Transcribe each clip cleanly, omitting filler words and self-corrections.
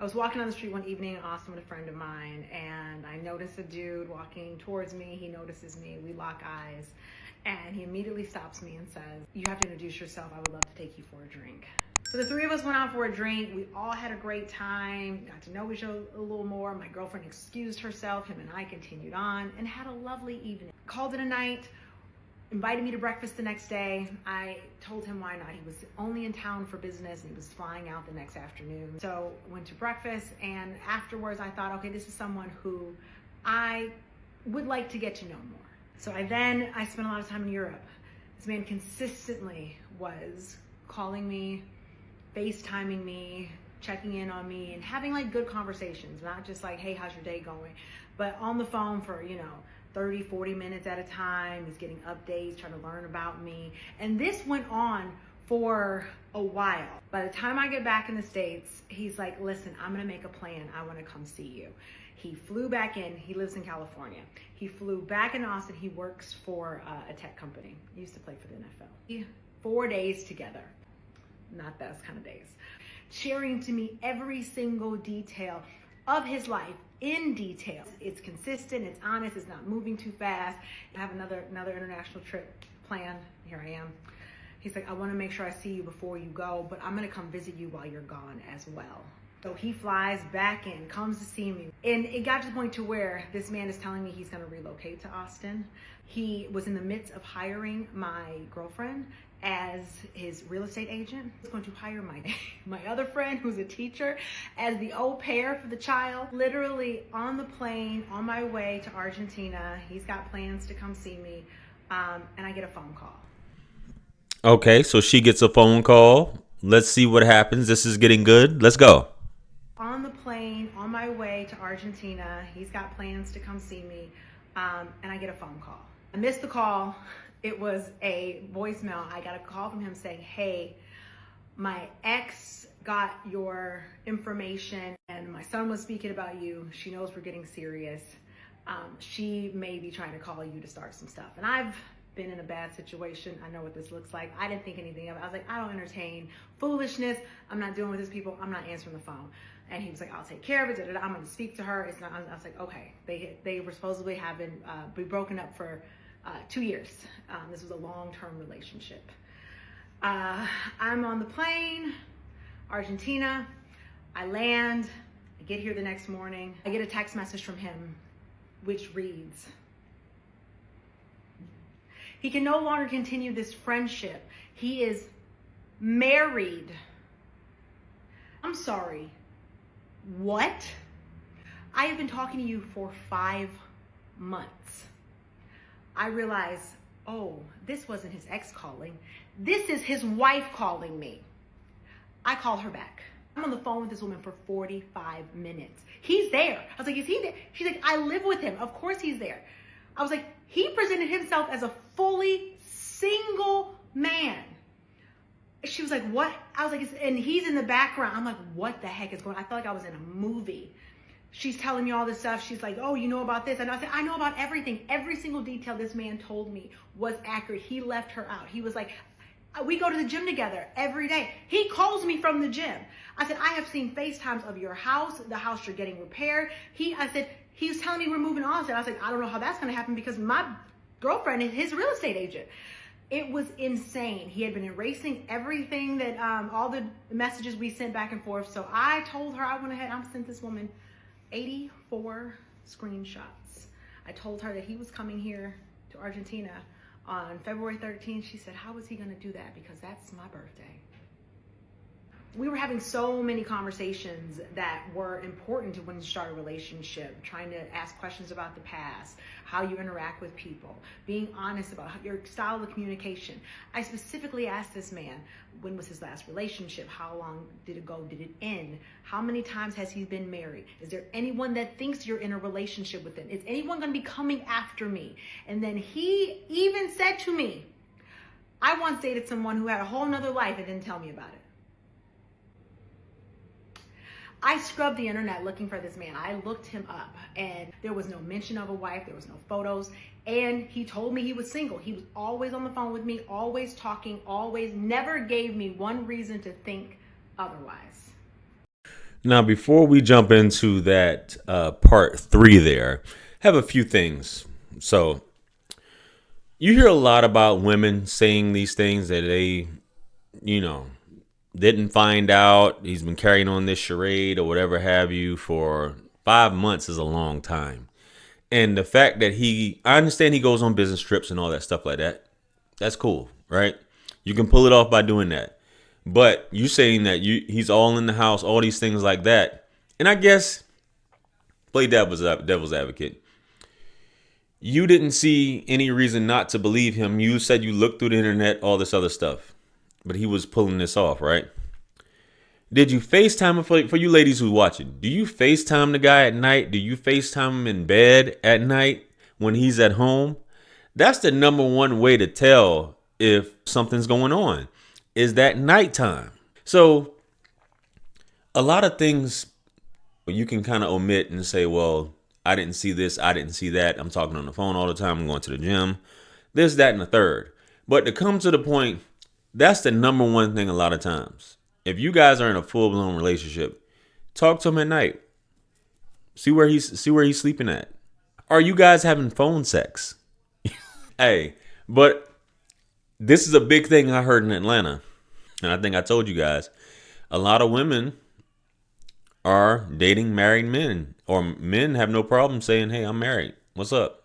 I was walking on the street one evening in Austin with a friend of mine, and I noticed a dude walking towards me. He notices me, we lock eyes, and he immediately stops me and says, "You have to introduce yourself. I would love to take you for a drink." So the three of us went out for a drink. We all had a great time, got to know each other a little more. My girlfriend excused herself. Him and I continued on and had a lovely evening. Called it a night. Invited me to breakfast the next day. I told him why not. He was only in town for business and he was flying out the next afternoon. So went to breakfast, and afterwards I thought, okay, this is someone who I would like to get to know more. So I spent a lot of time in Europe. This man consistently was calling me, FaceTiming me, checking in on me, and having like good conversations, not just like, hey, how's your day going? But on the phone for, 30, 40 minutes at a time. He's getting updates, trying to learn about me. And this went on for a while. By the time I get back in the States, he's like, listen, I'm gonna make a plan. I wanna come see you. He flew back in, he lives in California. He flew back in Austin. He works for a tech company. He used to play for the NFL. 4 days together, not those kind of days. Sharing to me every single detail of his life in detail. It's consistent, it's honest, it's not moving too fast. I have another international trip planned. Here I am. He's like, I want to make sure I see you before you go, but I'm going to come visit you while you're gone as well. So he flies back in, comes to see me. And it got to the point to where this man is telling me he's going to relocate to Austin. He was in the midst of hiring my girlfriend as his real estate agent. He's going to hire my other friend, who's a teacher, as the au pair for the child. Literally on the plane, on my way to Argentina. He's got plans to come see me, and I get a phone call. Okay, so she gets a phone call. Let's see what happens. This is getting good. Let's go. On the plane, on my way to Argentina, he's got plans to come see me, and I get a phone call. I missed the call. It was a voicemail. I got a call from him saying, hey, my ex got your information and my son was speaking about you. She knows we're getting serious. She may be trying to call you to start some stuff. And I've been in a bad situation. I know what this looks like. I didn't think anything of it. I was like, I don't entertain foolishness. I'm not dealing with these people. I'm not answering the phone. And he was like, I'll take care of it. I'm going to speak to her. It's not. I was like, okay. They were supposedly having be broken up for 2 years. This was a long-term relationship. I'm on the plane, Argentina. I land. I get here the next morning. I get a text message from him, which reads, he can no longer continue this friendship. He is married. I'm sorry. What? I have been talking to you for 5 months. I realize, oh, this wasn't his ex calling. This is his wife calling me. I call her back. I'm on the phone with this woman for 45 minutes. He's there. I was like, is he there? She's like, I live with him. Of course he's there. I was like, he presented himself as a fully single man. She was like, what? I was like, and he's in the background. I'm like, what the heck is going on? I felt like I was in a movie. She's telling me all this stuff. She's like, oh, you know about this? And I said, I know about everything. Every single detail this man told me was accurate. He left her out. He was like, we go to the gym together every day. He calls me from the gym. I said, I have seen FaceTimes of your house, the house you're getting repaired. I said, he was telling me we're moving on. I was like, I don't know how that's going to happen because my girlfriend is his real estate agent. It was insane. He had been erasing everything that, all the messages we sent back and forth. So I told her, I went ahead, I sent this woman 84 screenshots. I told her that he was coming here to Argentina on February 13th. She said, how is he going to do that? Because that's my birthday. We were having so many conversations that were important to when you start a relationship, trying to ask questions about the past, how you interact with people, being honest about your style of communication. I specifically asked this man, when was his last relationship? How long did it go? Did it end? How many times has he been married? Is there anyone that thinks you're in a relationship with them? Is anyone going to be coming after me? And then he even said to me, I once dated someone who had a whole nother life and didn't tell me about it. I scrubbed the internet looking for this man. I looked him up and there was no mention of a wife. There was no photos. And he told me he was single. He was always on the phone with me, always talking, always never gave me one reason to think otherwise. Now, before we jump into that part 3 there, have a few things. So, you hear a lot about women saying these things that they, you know, didn't find out. He's been carrying on this charade or whatever have you for 5 months is a long time. And the fact that I understand he goes on business trips and all that stuff like that. That's cool, right? You can pull it off by doing that. But you saying that he's all in the house, all these things like that. And I guess, play devil's advocate. You didn't see any reason not to believe him. You said you looked through the internet, all this other stuff. But he was pulling this off, right? Did you FaceTime him for you ladies who watching? Do you FaceTime the guy at night? Do you FaceTime him in bed at night when he's at home? That's the number one way to tell if something's going on, is that nighttime. So a lot of things you can kind of omit and say, well, I didn't see this, I didn't see that. I'm talking on the phone all the time. I'm going to the gym. This, that, and the third. But to come to the point, that's the number one thing a lot of times. If you guys are in a full-blown relationship, talk to him at night. See where he's sleeping at. Are you guys having phone sex? Hey, but this is a big thing I heard in Atlanta. And I think I told you guys, a lot of women are dating married men, or men have no problem saying, hey, I'm married. What's up?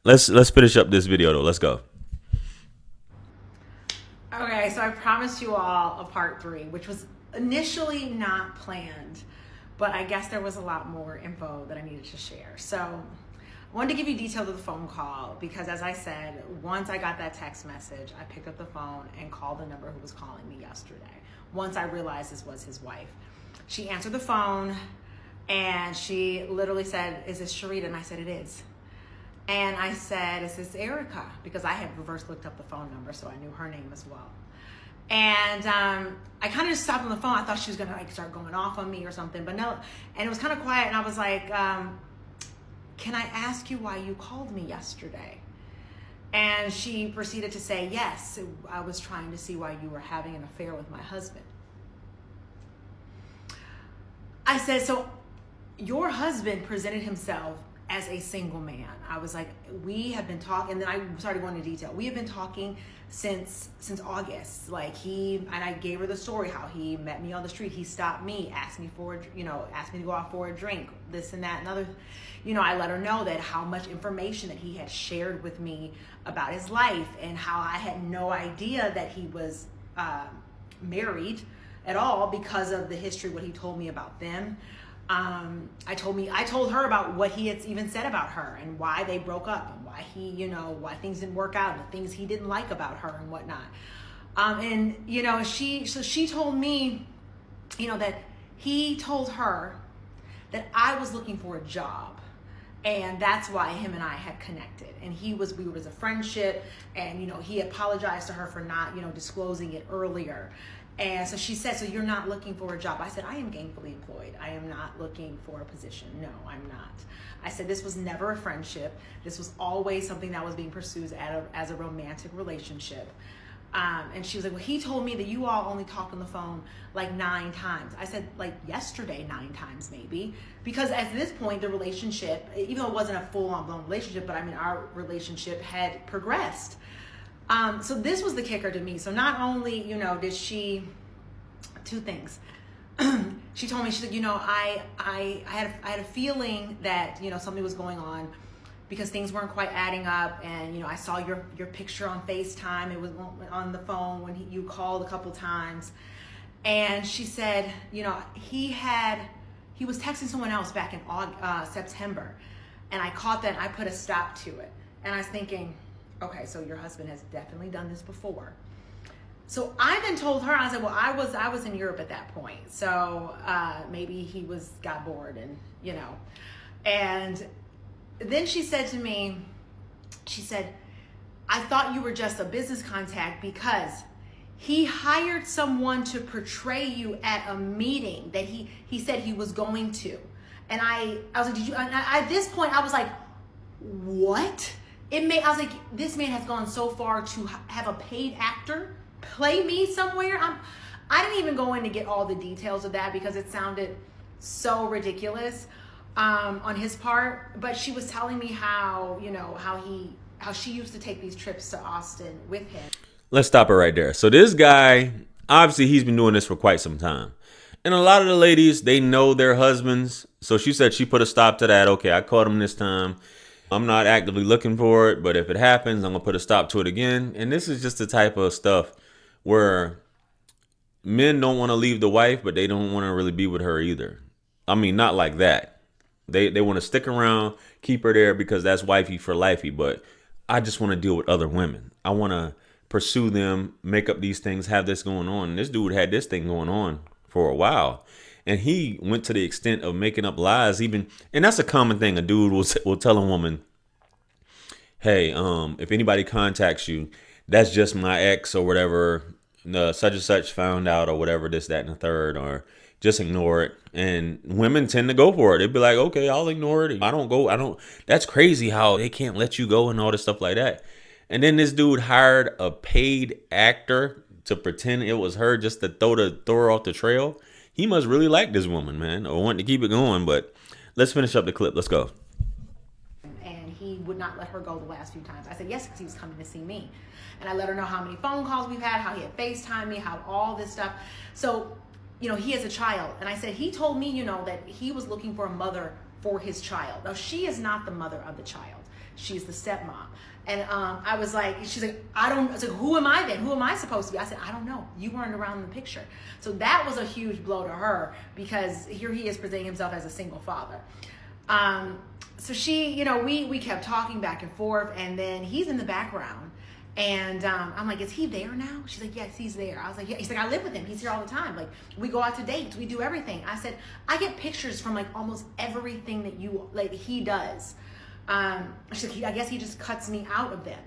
Let's finish up this video though. Let's go. Okay, so I promised you all a part 3, which was initially not planned, but I guess there was a lot more info that I needed to share. So I wanted to give you details of the phone call because, as I said, once I got that text message, I picked up the phone and called the number who was calling me yesterday. Once I realized this was his wife. She answered the phone and she literally said, is this Sharita? And I said, it is. And I said, is this Erica? Because I had reverse looked up the phone number, so I knew her name as well. And I kind of just stopped on the phone. I thought she was gonna like start going off on me or something, but no. And it was kind of quiet. And I was like, can I ask you why you called me yesterday? And she proceeded to say, yes, I was trying to see why you were having an affair with my husband. I said, so your husband presented himself as a single man. I was like, we have been talking, and then I started going into detail. We have been talking since August. Like and I gave her the story, how he met me on the street. He stopped me, asked me to go out for a drink, this and that, and other. I let her know that how much information that he had shared with me about his life and how I had no idea that he was married at all because of the history, what he told me about them. I told her about what he had even said about her and why they broke up and why why things didn't work out and the things he didn't like about her and whatnot. She told me, that he told her that I was looking for a job. And that's why him and I had connected. And we were as a friendship, and he apologized to her for not, disclosing it earlier. And so she said, so you're not looking for a job? I said, I am gainfully employed. I am not looking for a position. No, I'm not. I said, this was never a friendship. This was always something that was being pursued as a romantic relationship. And she was like, well, he told me that you all only talked on the phone like 9 times. I said, like yesterday, 9 times maybe. Because at this point, the relationship, even though it wasn't a full-on blown relationship, but our relationship had progressed. So this was the kicker to me. So not only, did she, 2 things. She told me, she's like, I had a feeling that, something was going on because things weren't quite adding up. And, I saw your picture on FaceTime. It was on the phone when you called a couple times. And she said, he was texting someone else back in September. And I caught that and I put a stop to it. And I was thinking, okay, so your husband has definitely done this before. So I then told her, I said, well, I was in Europe at that point. So maybe he got bored and, and then she said to me, she said, I thought you were just a business contact because he hired someone to portray you at a meeting that he said he was going to. And I was like, did you, at this point I was like, what? I was like, this man has gone so far to have a paid actor play me somewhere. I didn't even go in to get all the details of that because it sounded so ridiculous on his part. But she was telling me how, how she used to take these trips to Austin with him. Let's stop it right there. So this guy, obviously he's been doing this for quite some time. And a lot of the ladies, they know their husbands. So she said she put a stop to that. Okay, I caught him this time. I'm not actively looking for it, but if it happens, I'm going to put a stop to it again. And this is just the type of stuff where men don't want to leave the wife, but they don't want to really be with her either. I mean, not like that. They want to stick around, keep her there because that's wifey for lifey. But I just want to deal with other women. I want to pursue them, make up these things, have this going on. And this dude had this thing going on for a while. And he went to the extent of making up lies even. And that's a common thing. A dude will tell a woman, hey, if anybody contacts you, that's just my ex or whatever. Such and such found out or whatever, this, that, and the third, or just ignore it. And women tend to go for it. They'd be like, okay, I'll ignore it. I don't. That's crazy how they can't let you go and all this stuff like that. And then this dude hired a paid actor to pretend it was her just to throw her off the trail. He must really like this woman, man, or want to keep it going. But let's finish up the clip. Let's go. And he would not let her go the last few times. I said yes because he was coming to see me. And I let her know how many phone calls we've had, how he had FaceTimed me, how all this stuff. So, he has a child. And I said, he told me, that he was looking for a mother for his child. Now, she is not the mother of the child. She's the stepmom. And I was like, she's like, I was like, who am I then? Who am I supposed to be? I said, I don't know. You weren't around in the picture. So that was a huge blow to her because here he is presenting himself as a single father. So she, we kept talking back and forth, and then he's in the background. And I'm like, is he there now? She's like, yes, he's there. I was like, yeah. He's like, I live with him. He's here all the time. Like, we go out to dates. We do everything. I said, I get pictures from like almost everything that he does. She's like, I guess he just cuts me out of them.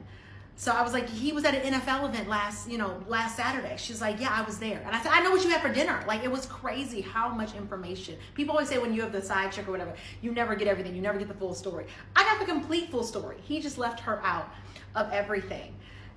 So I was like, he was at an NFL event last Saturday. She's like, yeah, I was there. And I said, I know what you had for dinner. Like, it was crazy how much information. People always say when you have the side chick or whatever, you never get everything. You never get the full story. I got the complete full story. He just left her out of everything.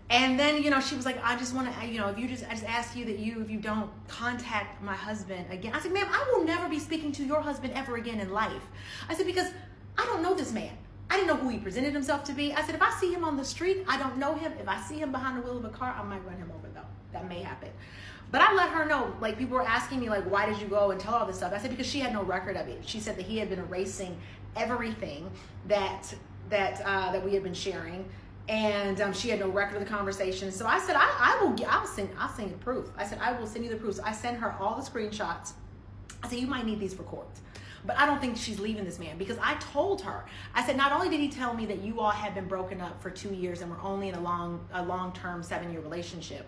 And then, she was like, I just want to, I just ask you that if you don't contact my husband again. I said, ma'am, I will never be speaking to your husband ever again in life. I said, because I don't know this man. I didn't know who he presented himself to be. I said, if I see him on the street, I don't know him. If I see him behind the wheel of a car, I might run him over, though. That may happen. But I let her know, like, people were asking me, like, why did you go and tell all this stuff? I said, because she had no record of it. She said that he had been erasing everything that we had been sharing. And she had no record of the conversation. So I said, I'll send you the proof. I said, I will send you the proof. So I sent her all the screenshots. I said, you might need these for court. But I don't think she's leaving this man because I told her, I said, not only did he tell me that you all had been broken up for 2 years and were only in a long-term 7-year relationship,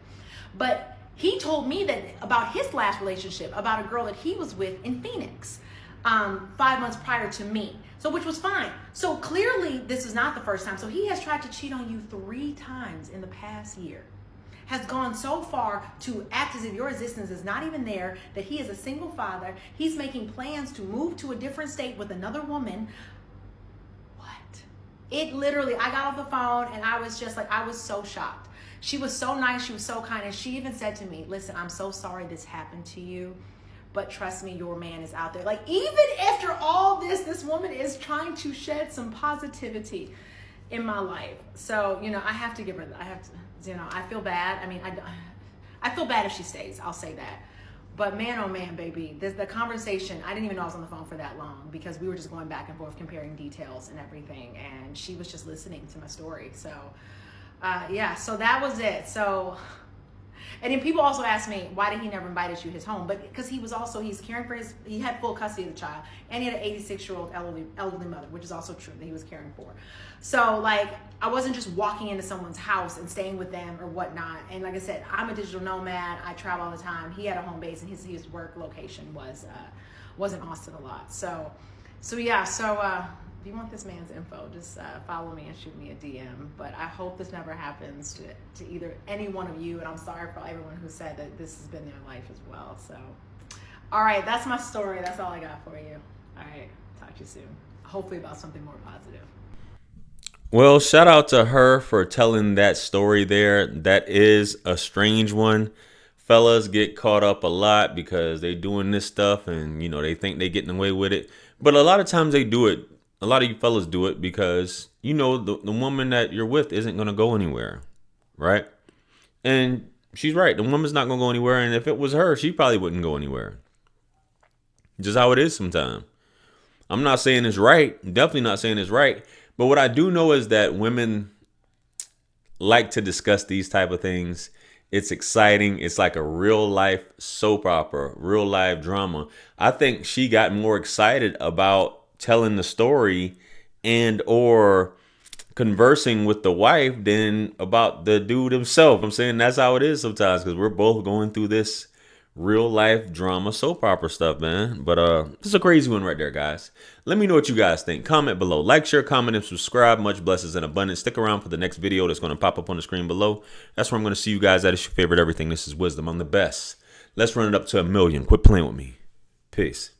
but he told me that about his last relationship, about a girl that he was with in Phoenix 5 months prior to me. So, which was fine. So clearly this is not the first time. So he has tried to cheat on you 3 times in the past year. Has gone so far to act as if your existence is not even there, that he is a single father. He's making plans to move to a different state with another woman. What? It literally, I got off the phone and I was just like, I was so shocked. She was so nice. She was so kind. And she even said to me, listen, I'm so sorry this happened to you, but trust me, your man is out there. Like, even after all this woman is trying to shed some positivity in my life. So, I have to give her, I feel bad. I mean, I feel bad if she stays. I'll say that. But man, oh man, baby, the conversation, I didn't even know I was on the phone for that long because we were just going back and forth comparing details and everything. And she was just listening to my story. So, yeah, so that was it. So, and then people also ask me, why did he never invite you to his home? But because he's caring for he had full custody of the child, and he had an 86-year-old elderly mother, which is also true that he was caring for. So, like, I wasn't just walking into someone's house and staying with them or whatnot. And like I said, I'm a digital nomad. I travel all the time. He had a home base, and his work location was in Austin a lot. So yeah. So if you want this man's info, just follow me and shoot me a DM. But I hope this never happens to either any one of you. And I'm sorry for everyone who said that this has been their life as well. So, all right, that's my story. That's all I got for you. All right, talk to you soon. Hopefully about something more positive. Well, shout out to her for telling that story there. That is a strange one. fellas get caught up a lot because they doing this stuff and, you know, they think they getting away with it. But a lot of times they do it. A lot of you fellas do it because, you know, the woman that you're with isn't going to go anywhere. Right. And she's right. The woman's not going to go anywhere. And if it was her, she probably wouldn't go anywhere. Just how it is sometimes. I'm not saying it's right. Definitely not saying it's right. But what I do know is that women like to discuss these type of things. It's exciting. It's like a real life soap opera, real life drama. I think she got more excited about telling the story and or conversing with the wife than about the dude himself. I'm saying that's how it is sometimes because we're both going through this real life drama soap opera stuff, man. But this is a crazy one right there, guys. Let me know what you guys think. Comment below. Like, share, comment, and subscribe. Much blessings and abundance. Stick around for the next video that's going to pop up on the screen below. That's where I'm going to see you guys at. It's your favorite everything. This is Wisdom. I'm the best. Let's run it up to 1 million. Quit playing with me. Peace.